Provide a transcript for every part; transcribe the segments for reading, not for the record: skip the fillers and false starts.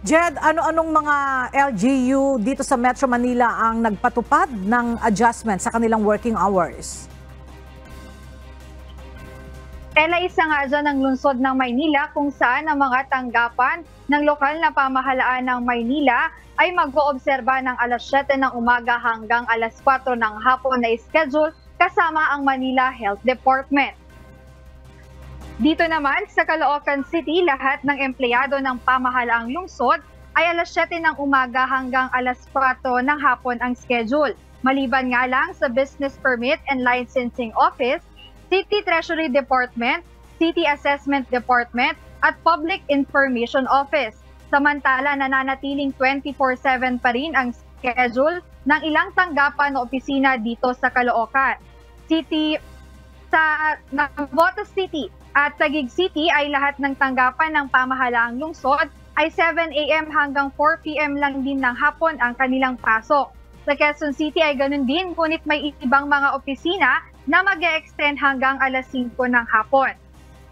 Jed, ano-anong mga LGU dito sa Metro Manila ang nagpatupad ng adjustment sa kanilang working hours? Isa nga dyan ang lungsod ng Maynila kung saan ang mga tanggapan ng lokal na pamahalaan ng Maynila ay mag-oobserba ng alas 7 ng umaga hanggang alas 4 ng hapon na schedule kasama ang Manila Health Department. Dito naman sa Caloocan City, lahat ng empleyado ng pamahalaang lungsod ay alas 7 ng umaga hanggang alas 4 ng hapon ang schedule. Maliban nga lang sa Business Permit and Licensing Office, City Treasury Department, City Assessment Department at Public Information Office. Samantala, nananatiling 24/7 pa rin ang schedule ng ilang tanggapan o opisina dito sa Caloocan City. Sa Navotas City at Taguig City ay lahat ng tanggapan ng pamahalaang lungsod ay 7 AM hanggang 4 PM lang din ng hapon ang kanilang pasok. Sa Quezon City ay ganun din, ngunit may ibang mga opisina na mag-e-extend hanggang alas 5 ng hapon.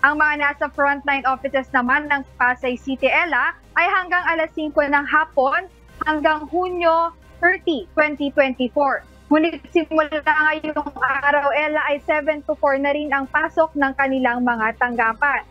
Ang mga nasa frontline offices naman ng Pasay City ELA ay hanggang alas 5 ng hapon hanggang Hunyo 30, 2024. Ngunit simula ngayong araw ELA ay 7 to 4 na rin ang pasok ng kanilang mga tanggapan.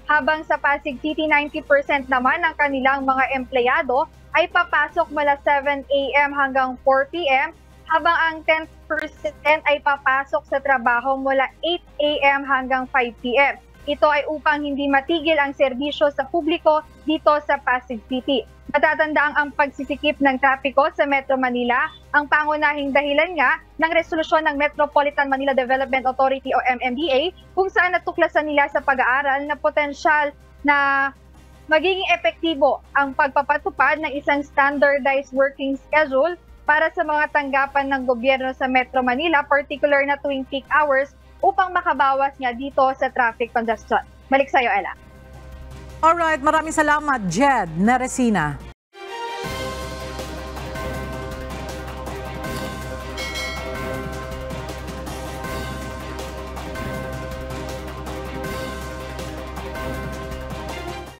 Habang sa Pasig City, 90% naman ng kanilang mga empleyado ay papasok mula 7 AM hanggang 4 PM, habang ang 10% ay papasok sa trabaho mula 8 AM hanggang 5 PM. Ito ay upang hindi matigil ang serbisyo sa publiko dito sa Pasig City. Natatandaang ang pagsisikip ng trapiko sa Metro Manila ang pangunahing dahilan nga ng resolusyon ng Metropolitan Manila Development Authority o MMDA, kung saan natuklasan nila sa pag-aaral na potensyal na magiging epektibo ang pagpapatupad ng isang standardized working schedule para sa mga tanggapan ng gobyerno sa Metro Manila, particular na tuwing peak hours, upang makabawas nga dito sa traffic congestion. Balik sa iyo, Ella. Alright, maraming salamat, Jed Neresina.